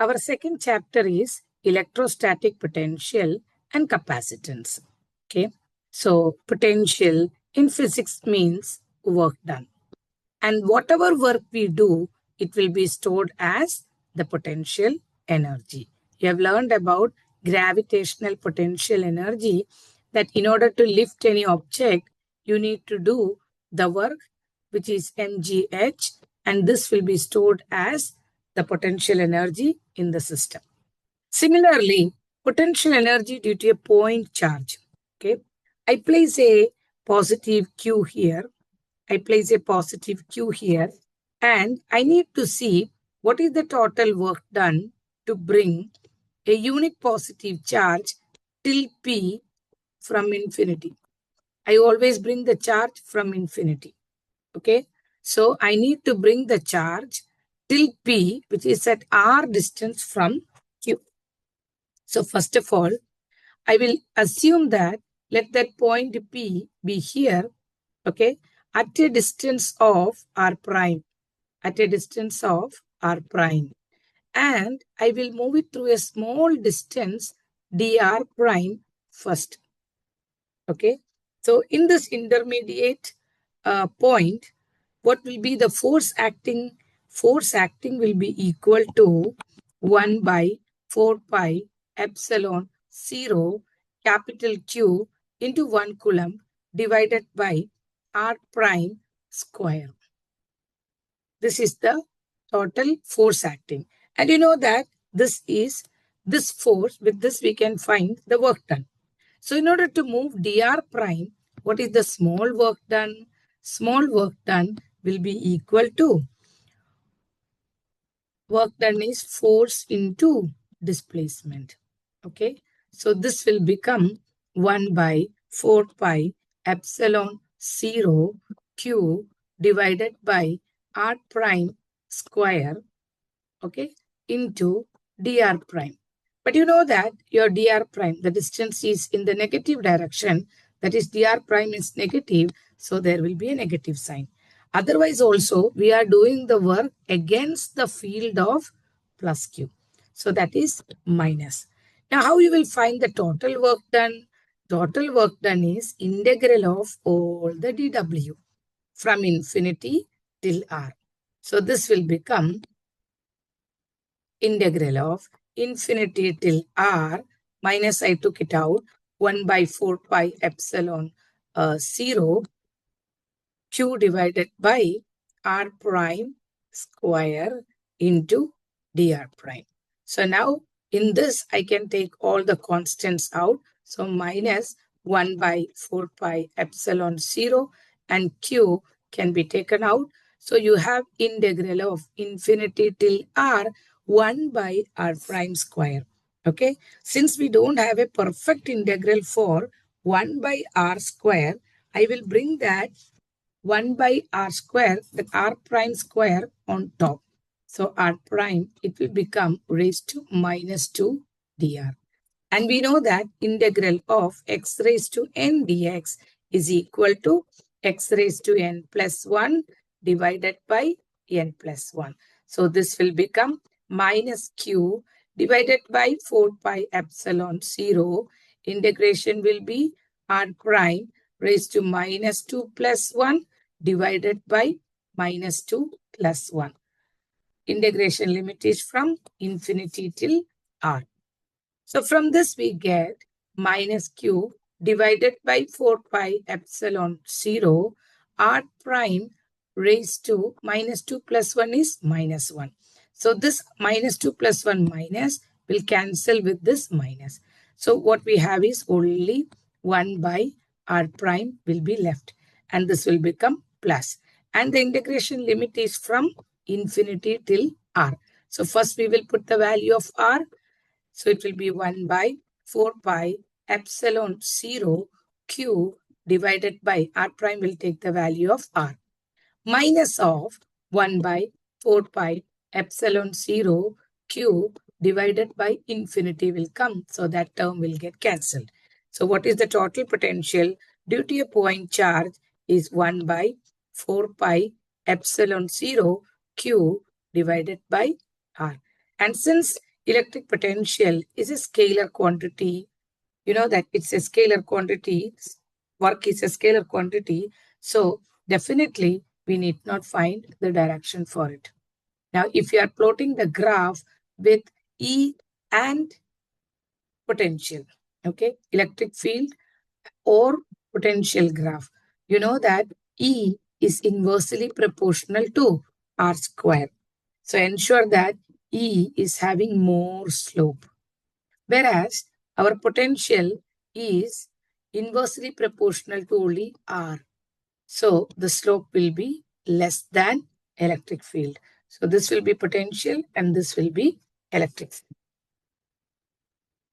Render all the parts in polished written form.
Our second chapter is electrostatic potential and capacitance. Okay. So potential in physics means work done. And whatever work we do, it will be stored as the potential energy. You have learned about gravitational potential energy, that in order to lift any object, you need to do the work which is mgh, and this will be stored as the potential energy in the system. Similarly, potential energy due to a point charge. Okay, I place a positive Q here. I place a positive Q here, and I need to see what is the total work done to bring a unit positive charge till P from infinity. I always bring the charge from infinity. Okay, so I need to bring the charge till P, which is at R distance from Q. So first of all, I will assume that let that point P be here, okay, at a distance of R prime, at a distance of R prime. And I will move it through a small distance dr prime first, okay. So in this intermediate point, what will be the force acting? Force acting will be equal to 1 by 4 pi epsilon 0 capital Q into 1 coulomb divided by R prime square. This is the total force acting. And you know that this is this force, with this we can find the work done. So in order to move dr prime, what is the small work done? Small work done will be equal to, work done is force into displacement. Okay. So this will become 1 by 4 pi epsilon 0 Q divided by R prime square, okay, into dr prime. But you know that your dr prime, the distance is in the negative direction, that is dr prime is negative, so there will be a negative sign. Otherwise also, we are doing the work against the field of plus q. So that is minus. Now how you will find the total work done? Total work done is integral of all the dw from infinity till r. So this will become integral of infinity till r minus, I took it out, 1 by 4 pi epsilon 0 q divided by r prime square into dr prime. So now in this I can take all the constants out. So minus 1 by 4 pi epsilon 0 and q can be taken out. So you have integral of infinity till r 1 by r prime square. Okay. Since we don't have a perfect integral for 1 by r square, I will bring that 1 by r square, the r prime square on top. So r prime, it will become raised to minus 2 dr. And we know that integral of x raised to n dx is equal to x raised to n plus 1 divided by n plus 1. So this will become minus q divided by 4 pi epsilon 0. Integration will be r prime raised to minus 2 plus 1 divided by minus 2 plus 1. Integration limit is from infinity till r. So from this we get minus q divided by 4 pi epsilon 0 r prime raised to minus 2 plus 1 is minus 1. So this minus 2 plus 1 minus will cancel with this minus. So what we have is only 1 by r prime will be left, and this will become plus. And the integration limit is from infinity till r. So first we will put the value of r. So it will be 1 by 4 pi epsilon 0 q divided by r prime will take the value of r, minus of 1 by 4 pi epsilon 0 q divided by infinity will come. So that term will get cancelled. So what is the total potential due to a point charge is 1 by 4 pi epsilon 0 q divided by r. And since electric potential is a scalar quantity, you know that it's a scalar quantity, work is a scalar quantity, so definitely we need not find the direction for it. Now, if you are plotting the graph with E and potential, okay, electric field or potential graph, you know that E is inversely proportional to R square. So ensure that E is having more slope, whereas our potential is inversely proportional to only R. So the slope will be less than electric field. So this will be potential and this will be electric field.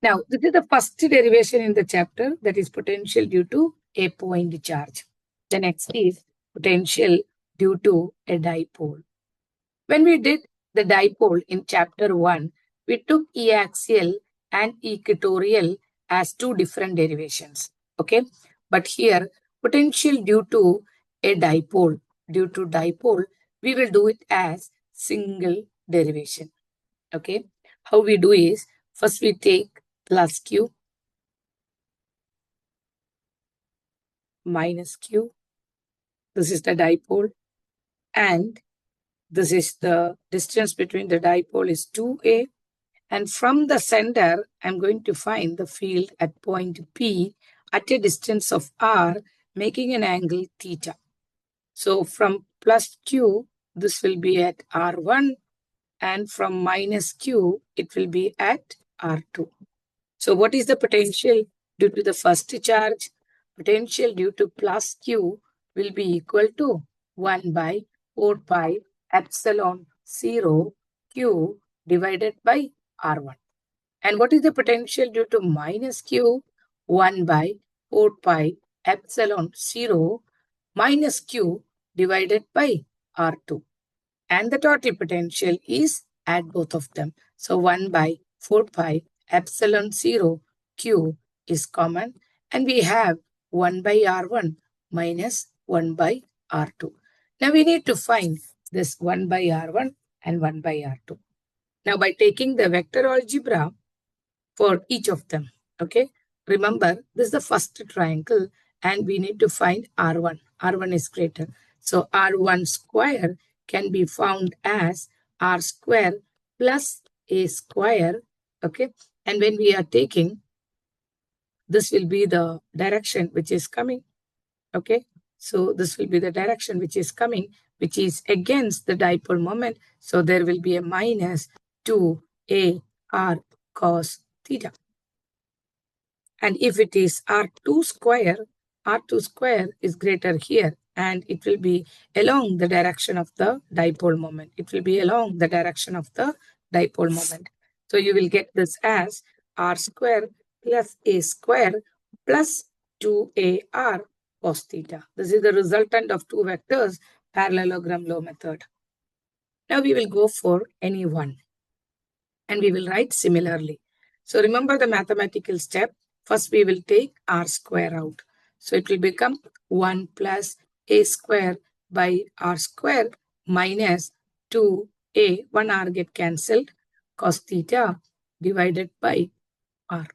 Now, this is the first derivation in the chapter, that is potential due to a point charge. The next is potential due to a dipole. When we did the dipole in chapter 1, we took e-axial and equatorial as two different derivations. Okay, but here potential due to dipole, we will do it as single derivation. Okay, how we do is first we take plus q minus q. This is the dipole, and this is the distance between the dipole is 2a. And from the center, I'm going to find the field at point P at a distance of r, making an angle theta. So from plus q, this will be at r1, and from minus q, it will be at r2. So what is the potential due to the first charge? Potential due to plus q will be equal to 1 by 4 pi epsilon 0 q divided by r1. And what is the potential due to minus q? 1 by 4 pi epsilon 0 minus q divided by r2. And the total potential is add both of them. So 1 by 4 pi epsilon 0 q is common, and we have 1 by r1 minus 1 by r2. Now we need to find this 1 by r1 and 1 by r2. Now by taking the vector algebra for each of them, okay, remember this is the first triangle and we need to find r1. R1 is greater. So r1 square can be found as r square plus a square, okay. And when we are taking, this will be the direction which is coming, okay. So this will be the direction which is coming, which is against the dipole moment. So there will be a minus 2a r cos theta. And if it is r2 square is greater here, and it will be along the direction of the dipole moment. It will be along the direction of the dipole moment. So you will get this as r square plus a square plus 2ar cos theta. This is the resultant of two vectors, parallelogram law method. Now we will go for any one, and we will write similarly. So remember the mathematical step. First, we will take r square out. So it will become 1 plus a square by r square minus 2a, 1 r get cancelled, cos theta divided by r.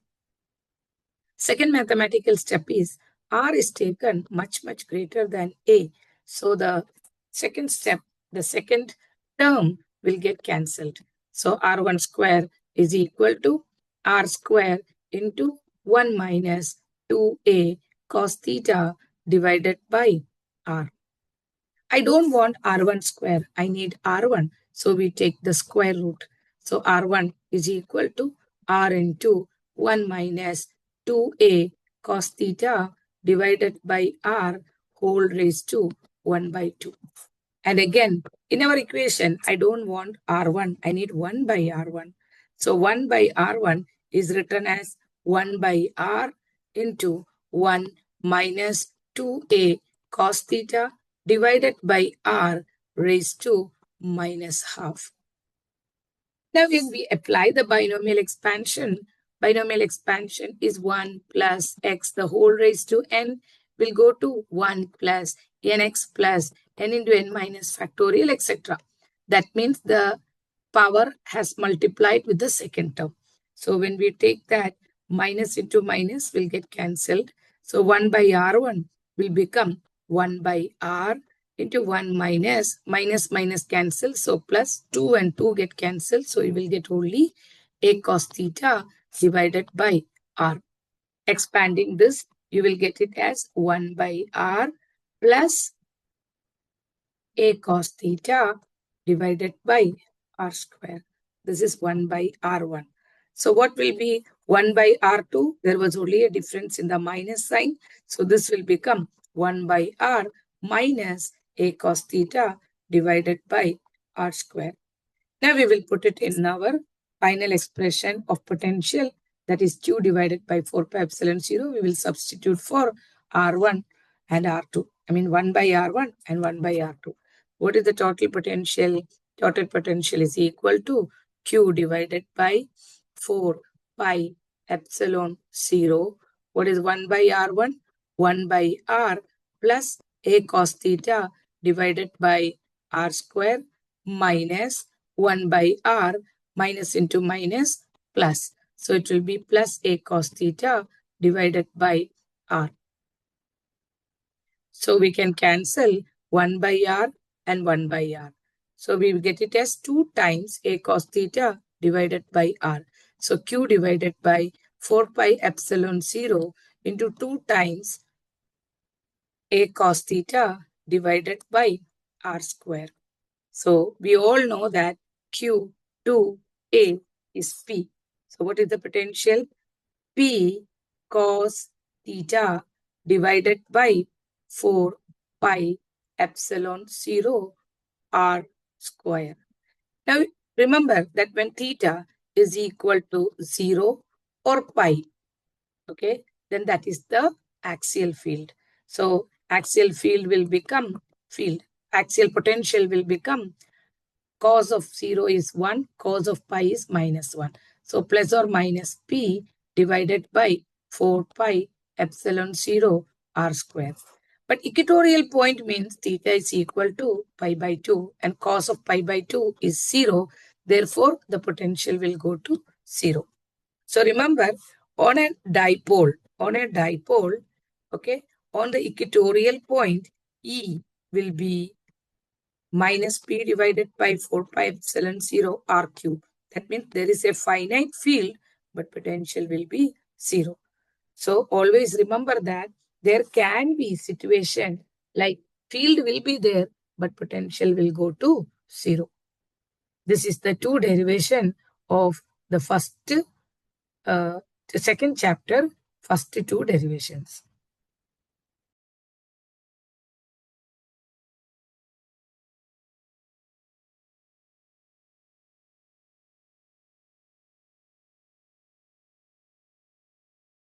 Second mathematical step is r is taken much, much greater than a. So the second step, the second term will get cancelled. So r1 square is equal to r square into 1 minus 2a cos theta divided by r. I don't want r1 square. I need r1. So we take the square root. So r1 is equal to r into 1 minus 2a cos theta divided by r whole raised to 1 by 2. And again, in our equation, I don't want r1. I need 1 by r1. So 1 by r1 is written as 1 by r into 1 minus 2a cos theta divided by r raised to minus half. Now, when we apply the binomial expansion is 1 plus x, the whole raised to n will go to 1 plus nx plus n into n minus factorial, etc. That means the power has multiplied with the second term. So when we take that, minus into minus will get cancelled. So 1 by R1 will become 1 by R into 1 minus, minus minus cancel. So plus 2 and 2 get cancelled. So you will get only A cos theta divided by R. Expanding this, you will get it as 1 by R plus A cos theta divided by R square. This is 1 by R1. So what will be 1 by R2? There was only a difference in the minus sign. So this will become 1 by R minus A cos theta divided by R square. Now we will put it in our final expression of potential, that is Q divided by 4 pi epsilon 0. We will substitute for R1 and R2. I mean 1 by R1 and 1 by R2. What is the total potential? Total potential is equal to Q divided by 4 pi epsilon 0. What is 1 by R1? 1 by R plus A cos theta divided by R square minus 1 by R, minus into minus plus. So it will be plus A cos theta divided by R. So we can cancel 1 by R and 1 by R. So we will get it as 2 times A cos theta divided by R. So Q divided by 4 pi epsilon 0 into 2 times A cos theta divided by R square. So we all know that Q2A is P. So what is the potential? P cos theta divided by 4 pi epsilon 0 R square. Now remember that when theta is equal to 0 or pi, okay, then that is the axial field. So axial field will become field. Axial potential will become cos of 0 is 1, cos of pi is minus 1. So plus or minus P divided by 4 pi epsilon 0 R square. But equatorial point means theta is equal to pi by 2 and cos of pi by 2 is 0. Therefore, the potential will go to 0. So remember, on a dipole, okay, on the equatorial point, E will be minus P divided by 4 pi epsilon 0 R cube. That means there is a finite field, but potential will be 0. So always remember that there can be situation like field will be there, but potential will go to 0. This is the two derivation of the second chapter, first two derivations.